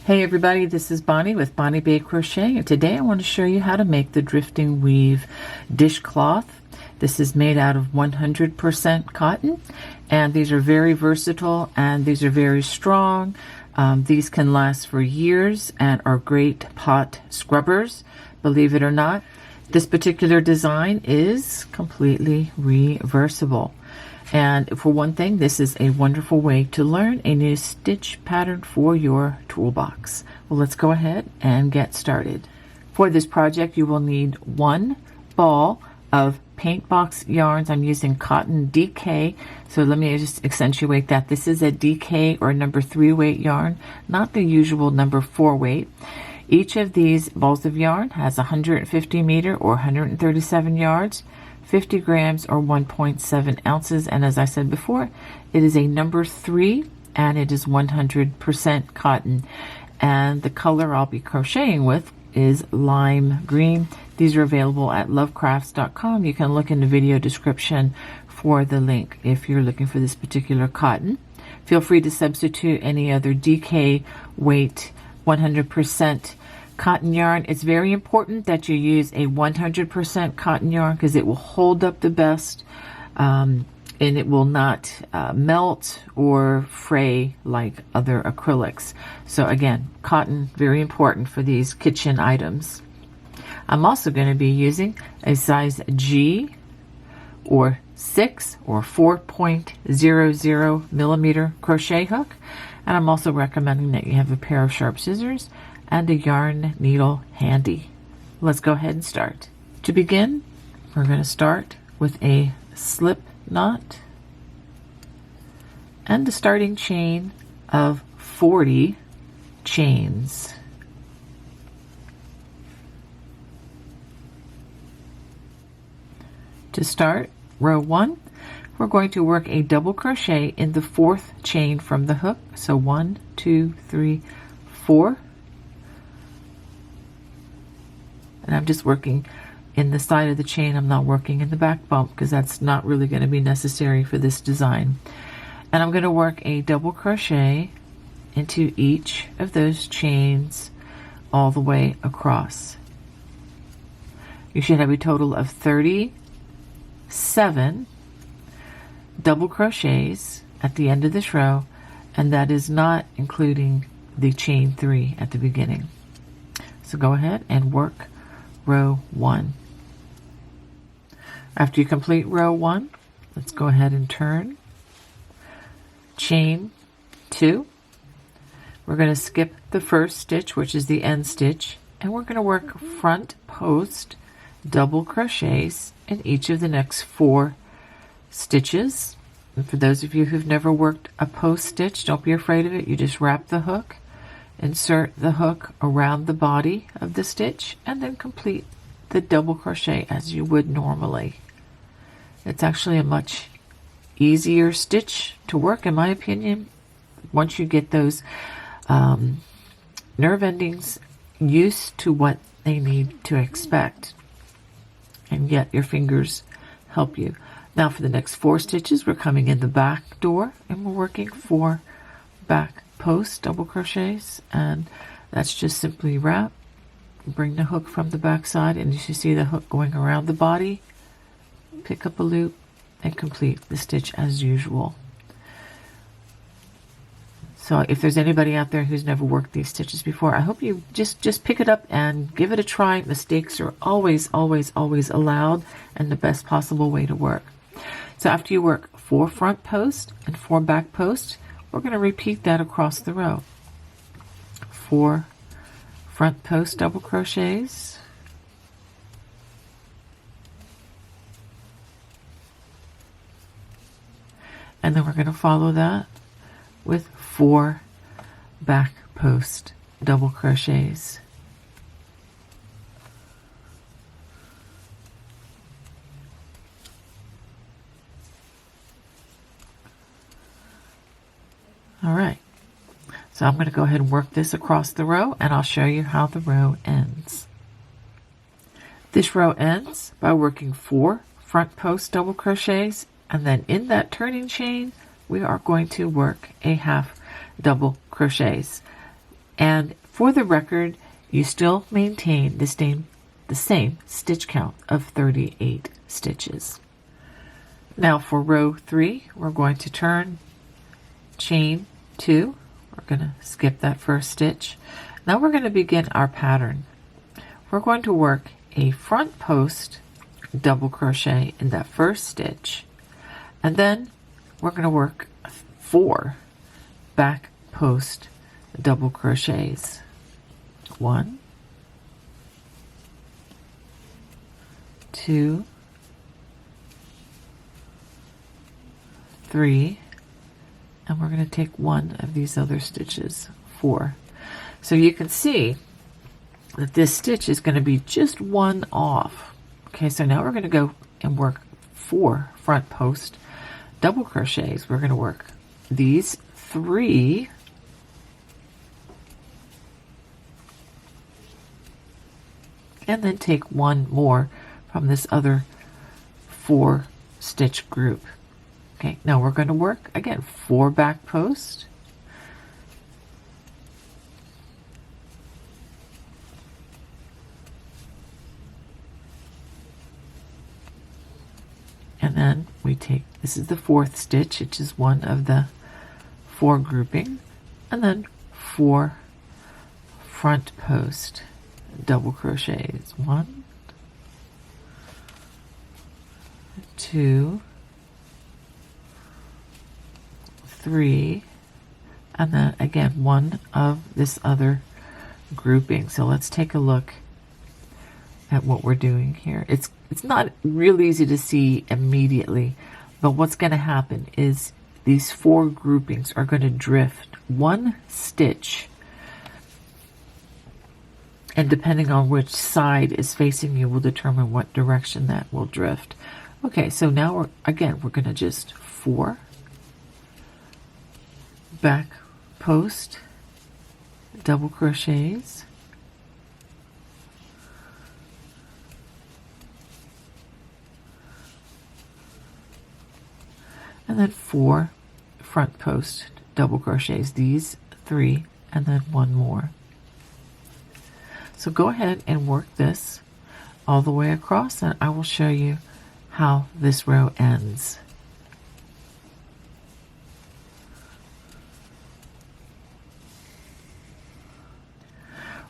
Hey everybody, this is Bonnie with Bonnie Bay Crochet, and today I want to show you how to make the drifting weave dishcloth. This is made out of 100% cotton, and these are very versatile and these are very strong. These can last for years and are great pot scrubbers, believe it or not. This particular design is completely reversible. And for one thing, this is a wonderful way to learn a new stitch pattern for your toolbox. Well, let's go ahead and get started. For this project, you will need one ball of PaintBox yarns. I'm using Cotton DK, so let me just accentuate that. This is a DK or number 3 weight yarn, not the usual number 4 weight. Each of these balls of yarn has 150 meter or 137 yards. 50 grams or 1.7 ounces, and as I said before, it is a number 3 and it is 100% cotton, and the color I'll be crocheting with is lime green. These are available at lovecrafts.com. You can look in the video description for the link if you're looking for this particular cotton. Feel free to substitute any other DK weight 100% cotton yarn. It's very important that you use a 100% cotton yarn because it will hold up the best, and it will not melt or fray like other acrylics. So again, cotton, very important for these kitchen items. I'm also going to be using a size G or 6 or 4.00 millimeter crochet hook, and I'm also recommending that you have a pair of sharp scissors and a yarn needle handy. Let's go ahead and start. To begin, we're going to start with a slip knot and a starting chain of 40 chains. To start row 1, we're going to work a double crochet in the 4th chain from the hook. So 1, 2, 3, 4. And I'm just working in the side of the chain. I'm not working in the back bump because that's not really going to be necessary for this design. And I'm going to work a double crochet into each of those chains all the way across. You should have a total of 37 double crochets at the end of this row, and that is not including the chain 3 at the beginning. So go ahead and work row 1. After you complete row 1, let's go ahead and turn. Chain 2. We're going to skip the first stitch, which is the end stitch, and we're going to work front post double crochets in each of the next 4 stitches. And for those of you who've never worked a post stitch, don't be afraid of it. You just wrap the hook, insert the hook around the body of the stitch, and then complete the double crochet as you would normally. It's actually a much easier stitch to work, in my opinion, once you get those nerve endings used to what they need to expect, and yet your fingers help you. Now for the next 4 stitches, we're coming in the back door and we're working 4 back post double crochets, and that's just simply wrap, bring the hook from the back side, and you should see the hook going around the body, pick up a loop, and complete the stitch as usual. So if there's anybody out there who's never worked these stitches before, I hope you just pick it up and give it a try. Mistakes are always allowed and the best possible way to work. So after you work 4 front post and 4 back post, we're going to repeat that across the row. 4 front post double crochets, and then we're going to follow that with 4 back post double crochets. All right, so I'm going to go ahead and work this across the row, and I'll show you how the row ends. This row ends by working 4 front post double crochets, and then in that turning chain we are going to work a half double crochets. And for the record, you still maintain the same stitch count of 38 stitches. Now for row 3, we're going to turn, chain 2. We're going to skip that first stitch. Now we're going to begin our pattern. We're going to work a front post double crochet in that first stitch, and then we're going to work 4 back post double crochets. 1, 2, 3, and we're going to take one of these other stitches, 4. So you can see that this stitch is going to be just one off. Okay, so now we're going to go and work 4 front post double crochets. We're going to work these 3 and then take one more from this other 4 stitch group. Okay, now we're going to work again 4 back post, and then we take, this is the 4th stitch, which is one of the 4 grouping, and then 4 front post double crochets. 1, 2, 3, and then again one of this other grouping. So let's take a look at what we're doing here. It's not real easy to see immediately, but what's going to happen is these 4 groupings are going to drift 1 stitch, and depending on which side is facing you will determine what direction that will drift. Okay, so now we're going to just 4 back post double crochets, and then 4 front post double crochets, these 3 and then one more. So go ahead and work this all the way across, and I will show you how this row ends.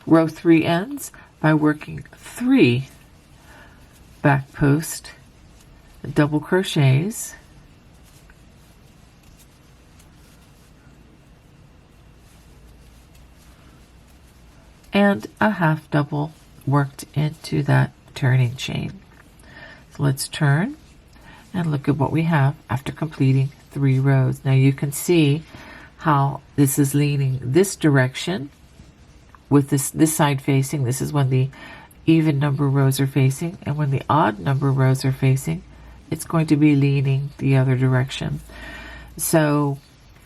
Row 3 ends by working 3 back post double crochets, and a half double worked into that turning chain. So let's turn and look at what we have after completing 3 rows. Now you can see how this is leaning this direction with this side facing. This is when the even number rows are facing, and when the odd number rows are facing, it's going to be leaning the other direction. So,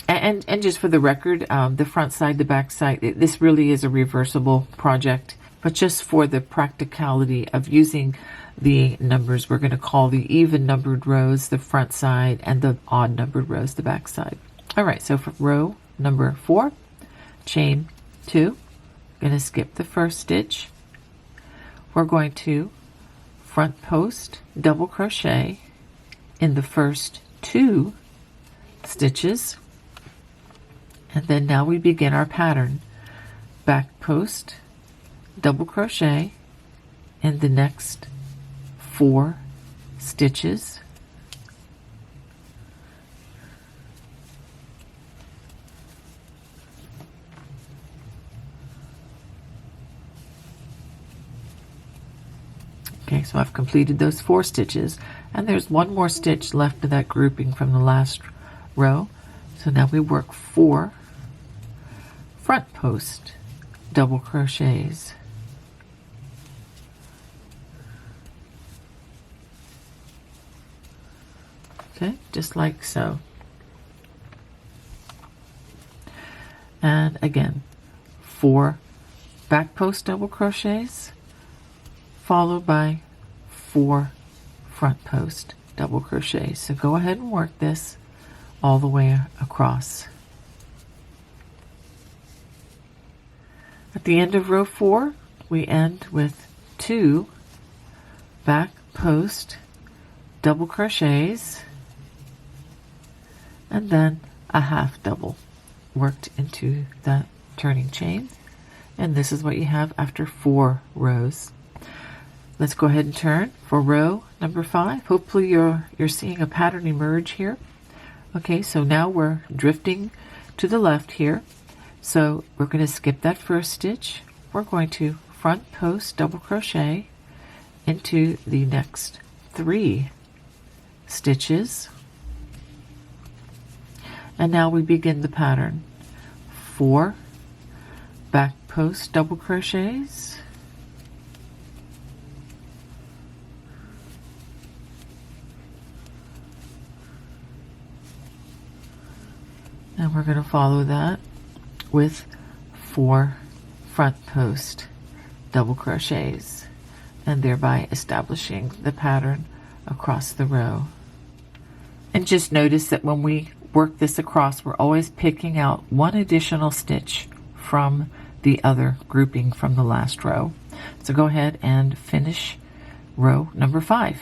and just for the record, the front side, the back side, this really is a reversible project, but just for the practicality of using the numbers, we're going to call the even numbered rows the front side and the odd numbered rows the back side. All right, so for row number 4, chain 2, going to skip the first stitch. We're going to front post double crochet in the first 2 stitches, and then now we begin our pattern. Back post double crochet in the next 4 stitches, okay, so I've completed those 4 stitches, and there's one more stitch left of that grouping from the last row. So now we work 4 front post double crochets, okay, just like so, and again 4 back post double crochets followed by 4 front post double crochets. So go ahead and work this all the way across. At the end of row 4, we end with 2 back post double crochets and then a half double worked into that turning chain. And this is what you have after 4 rows. Let's go ahead and turn for row number 5. Hopefully you're seeing a pattern emerge here. Okay, so now we're drifting to the left here. So we're going to skip that first stitch. We're going to front post double crochet into the next 3 stitches. And now we begin the pattern. 4 back post double crochets, and we're going to follow that with 4 front post double crochets, and thereby establishing the pattern across the row. And just notice that when we work this across, we're always picking out 1 additional stitch from the other grouping from the last row. So go ahead and finish row number 5.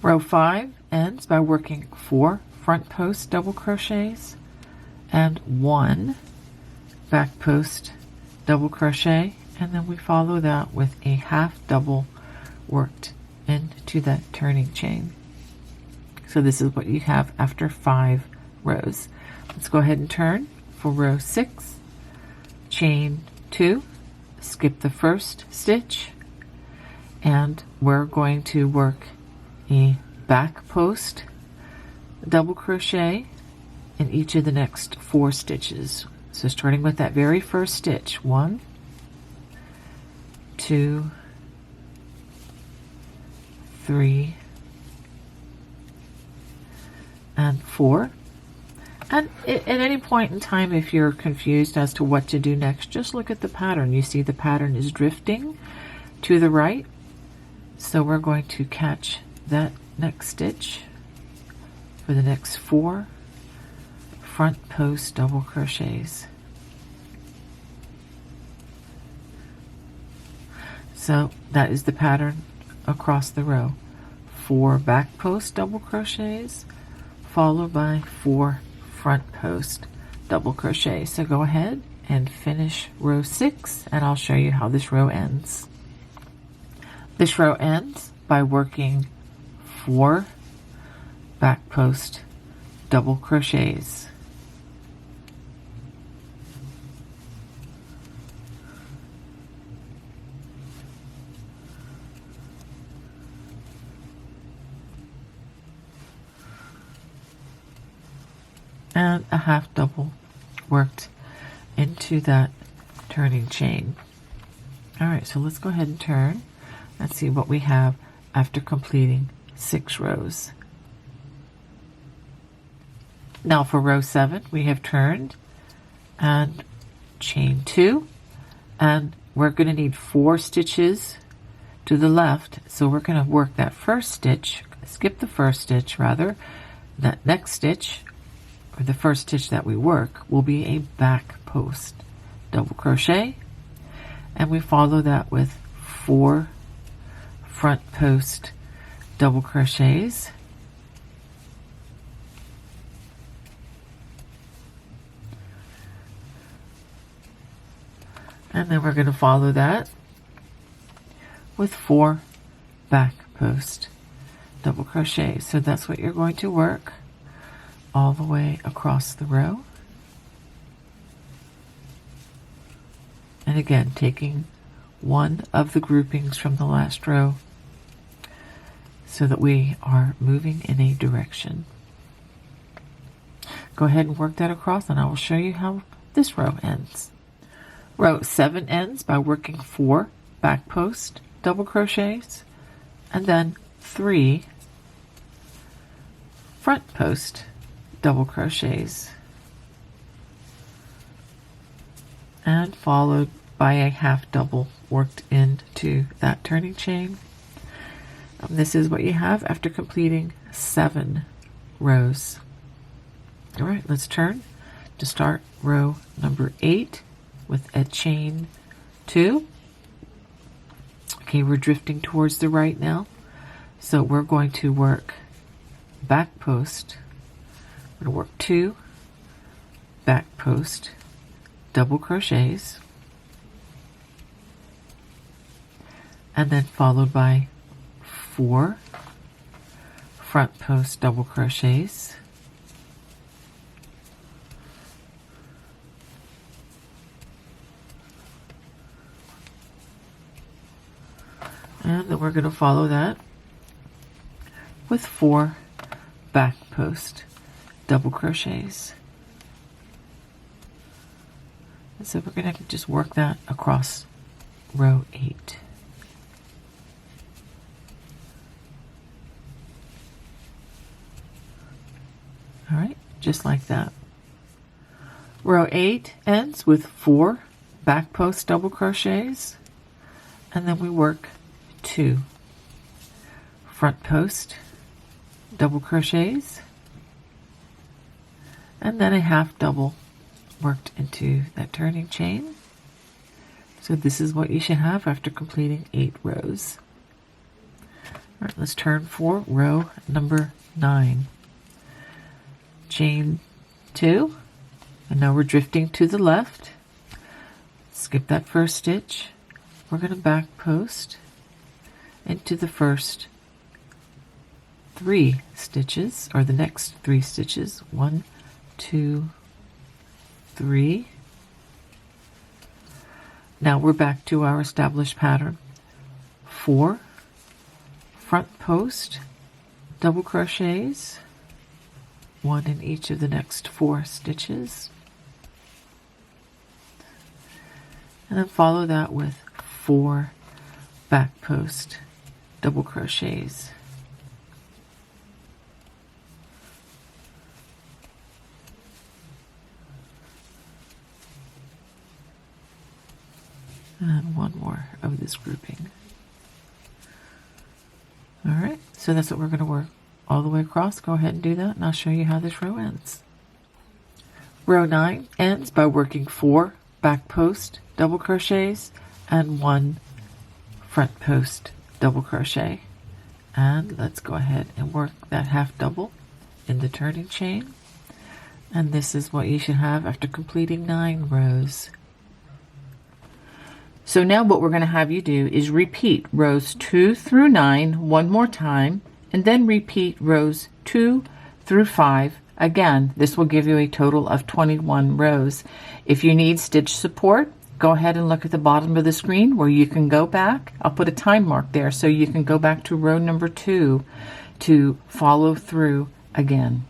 Row 5 ends by working 4 front post double crochets and 1 back post double crochet, and then we follow that with a half double worked into that turning chain. So this is what you have after 5 rows. Let's go ahead and turn for row 6. Chain 2, skip the first stitch, and we're going to work a back post double crochet in each of the next 4 stitches. So starting with that very first stitch, 1, 2, 3, and 4. And at any point in time, if you're confused as to what to do next, just look at the pattern. You see the pattern is drifting to the right. So we're going to catch that next stitch for the next 4 front post double crochets. So that is the pattern across the row. 4 back post double crochets followed by 4 front post double crochet. So go ahead and finish row 6, and I'll show you how this row ends. This row ends by working 4 back post double crochets. And a half double worked into that turning chain. Alright, so let's go ahead and turn and see what we have after completing 6 rows. Now for row 7, we have turned and chain 2, and we're going to need 4 stitches to the left, so we're going to work that first stitch, skip the first stitch rather. That next stitch, or the first stitch that we work, will be a back post double crochet, and we follow that with 4 front post double crochets, and then we're going to follow that with 4 back post double crochets. So that's what you're going to work all the way across the row. And again, taking one of the groupings from the last row so that we are moving in a direction. Go ahead and work that across, and I will show you how this row ends. Row 7 ends by working 4 back post double crochets and then 3 front post double crochets, and followed by a half double worked into that turning chain. This is what you have after completing 7 rows. All right, let's turn to start row number 8 with a chain 2. Okay, we're drifting towards the right now, so we're going to work back post. We're going to work 2 back post double crochets, and then followed by 4 front post double crochets, and then we're going to follow that with 4 back post double crochets. And so we're going to just work that across row 8. All right, just like that. Row 8 ends with 4 back post double crochets, and then we work 2 front post double crochets, and then a half double worked into that turning chain. So this is what you should have after completing 8 rows. All right, let's turn for row number 9. Chain 2, and now we're drifting to the left. Skip that first stitch. We're going to back post into the first 3 stitches, or the next 3 stitches. 1, 2, 3. Now we're back to our established pattern. 4 front post double crochets, 1 in each of the next 4 stitches, and then follow that with 4 back post double crochets. And 1 more of this grouping. All right, so that's what we're going to work all the way across. Go ahead and do that, and I'll show you how this row ends. Row 9 ends by working 4 back post double crochets and 1 front post double crochet. And let's go ahead and work that half double in the turning chain. And this is what you should have after completing 9 rows. So now what we're going to have you do is repeat rows 2 through 9 one more time, and then repeat rows 2 through 5 again. This will give you a total of 21 rows. If you need stitch support, go ahead and look at the bottom of the screen where you can go back. I'll put a time mark there so you can go back to row number 2 to follow through again.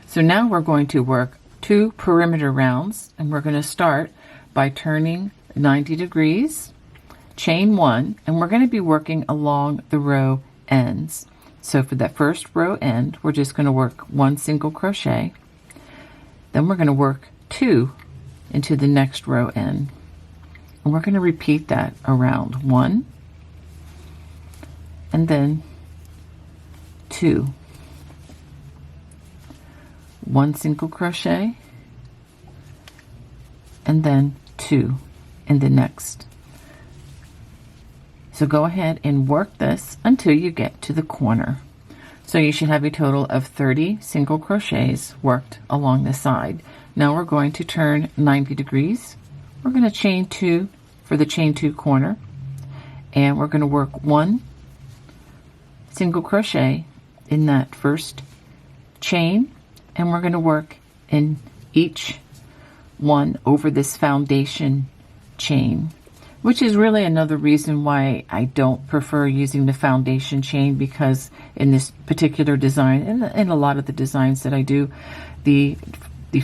So now we're going to work 2 perimeter rounds, and we're going to start by turning 90 degrees, chain 1, and we're going to be working along the row ends. So for that first row end, we're just going to work 1 single crochet, then we're going to work 2 into the next row end, and we're going to repeat that around 1 and then 2, 1 single crochet, and then 2 in the next. So go ahead and work this until you get to the corner. So you should have a total of 30 single crochets worked along the side. Now we're going to turn 90 degrees. We're going to chain 2 for the chain 2 corner, and we're going to work 1 single crochet in that first chain, and we're going to work in each one over this foundation chain, which is really another reason why I don't prefer using the foundation chain, because in this particular design, and in a lot of the designs that I do, the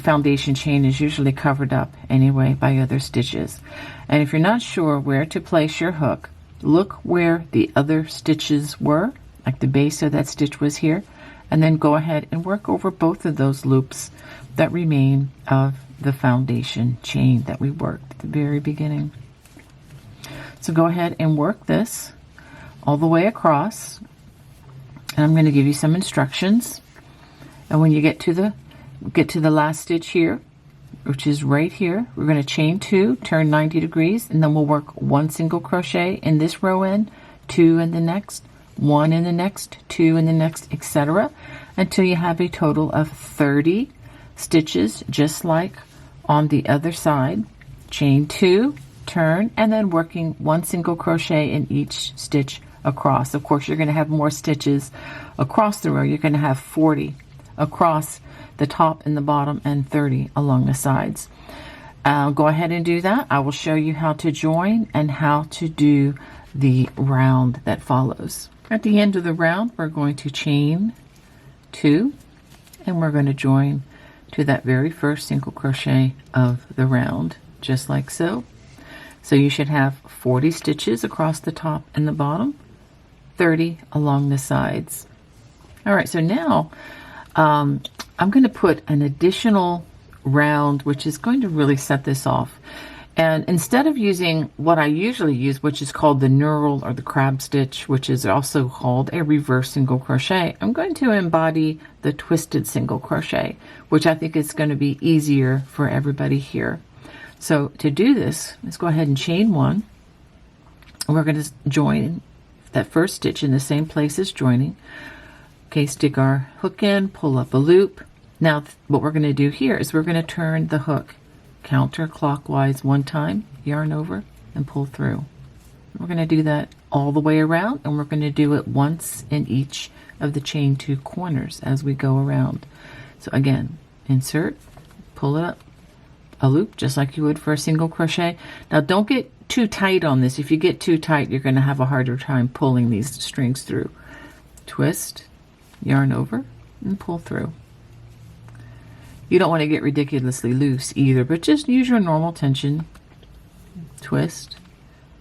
foundation chain is usually covered up anyway by other stitches. And if you're not sure where to place your hook, look where the other stitches were, like the base of that stitch was here, and then go ahead and work over both of those loops that remain of the foundation chain that we worked at the very beginning. So go ahead and work this all the way across, and I'm going to give you some instructions. And when you get to the last stitch here, which is right here. We're going to chain 2, turn 90 degrees, and then we'll work 1 single crochet in this row end, 2 in the next, 1 in the next, 2 in the next, etc., until you have a total of 30 stitches, just like on the other side. Chain 2, turn, and then working 1 single crochet in each stitch across. Of course, you're going to have more stitches across the row. You're going to have 40 across the top and the bottom and 30 along the sides. Go ahead and do that. I will show you how to join and how to do the round that follows. At the end of the round, we're going to chain 2, and we're going to join to that very first single crochet of the round, just like so. So you should have 40 stitches across the top and the bottom, 30 along the sides. All right, so now I'm going to put an additional round, which is going to really set this off. And instead of using what I usually use, which is called the knurl or the crab stitch, which is also called a reverse single crochet, I'm going to embody the twisted single crochet, which I think is going to be easier for everybody here. So to do this, let's go ahead and chain 1. We're going to join that first stitch in the same place as joining. Okay, stick our hook in, pull up a loop. Now what we're going to do here is we're going to turn the hook counterclockwise 1 time, yarn over, and pull through. We're going to do that all the way around, and we're going to do it once in each of the chain 2 corners as we go around. So again, insert, pull it up, a loop just like you would for a single crochet. Now don't get too tight on this. If you get too tight, you're going to have a harder time pulling these strings through. Twist, yarn over, and pull through. You don't want to get ridiculously loose either, but just use your normal tension. Twist,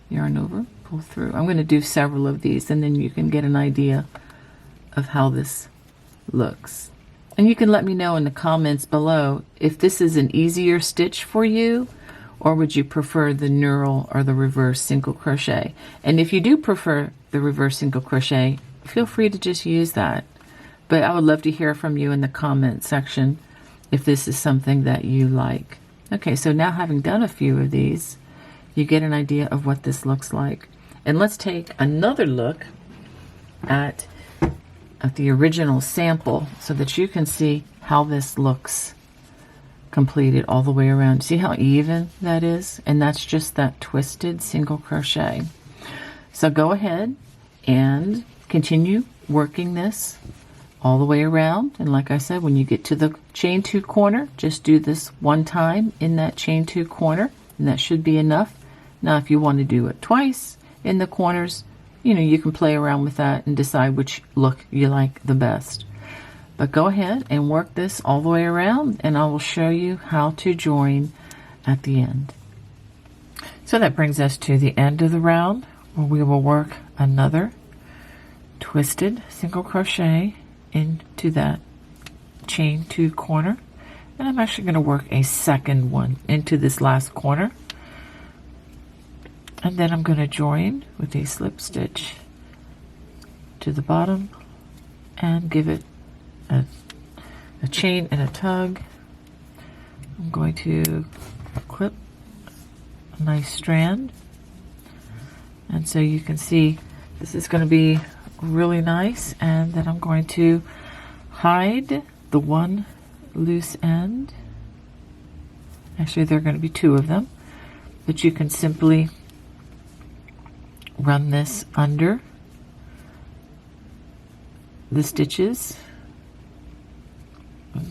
yarn over, pull through. I'm going to do several of these, and then you can get an idea of how this looks. And you can let me know in the comments below if this is an easier stitch for you, or would you prefer the knurl or the reverse single crochet. And if you do prefer the reverse single crochet, feel free to just use that. But I would love to hear from you in the comment section if this is something that you like. Okay, so now having done a few of these, you get an idea of what this looks like. And let's take another look at the original sample so that you can see how this looks completed all the way around. See how even that is? And that's just that twisted single crochet. So go ahead and continue working this all the way around, and like I said, when you get to the chain 2 corner, just do this 1 time in that chain 2 corner, and that should be enough. Now if you want to do it twice in the corners, you can play around with that and decide which look you like the best. But go ahead and work this all the way around, and I will show you how to join at the end. So that brings us to the end of the round, where we will work another twisted single crochet into that chain 2 corner, and I'm actually going to work a second one into this last corner, and then I'm going to join with a slip stitch to the bottom and give it a chain and a tug. I'm going to clip a nice strand, and so you can see this is going to be really nice. And then I'm going to hide the one loose end. Actually, there are going to be 2 of them, but you can simply run this under the stitches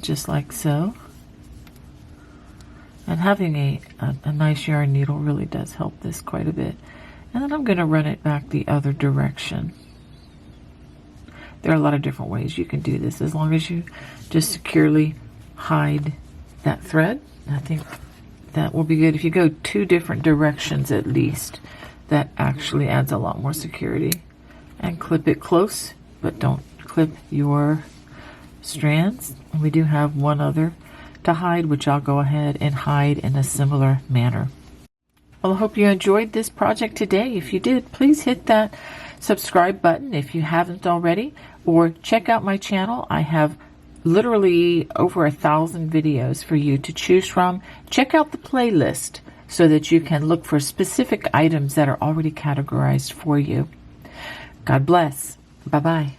just like so. And having a nice yarn needle really does help this quite a bit. And then I'm going to run it back the other direction. There are a lot of different ways you can do this, as long as you just securely hide that thread. I think that will be good. If you go 2 different directions at least, that actually adds a lot more security. And clip it close, but don't clip your strands. And we do have 1 other to hide, which I'll go ahead and hide in a similar manner. Well, I hope you enjoyed this project today. If you did, please hit that subscribe button if you haven't already, or check out my channel. I have literally over 1,000 videos for you to choose from. Check out the playlist so that you can look for specific items that are already categorized for you. God bless. Bye-bye.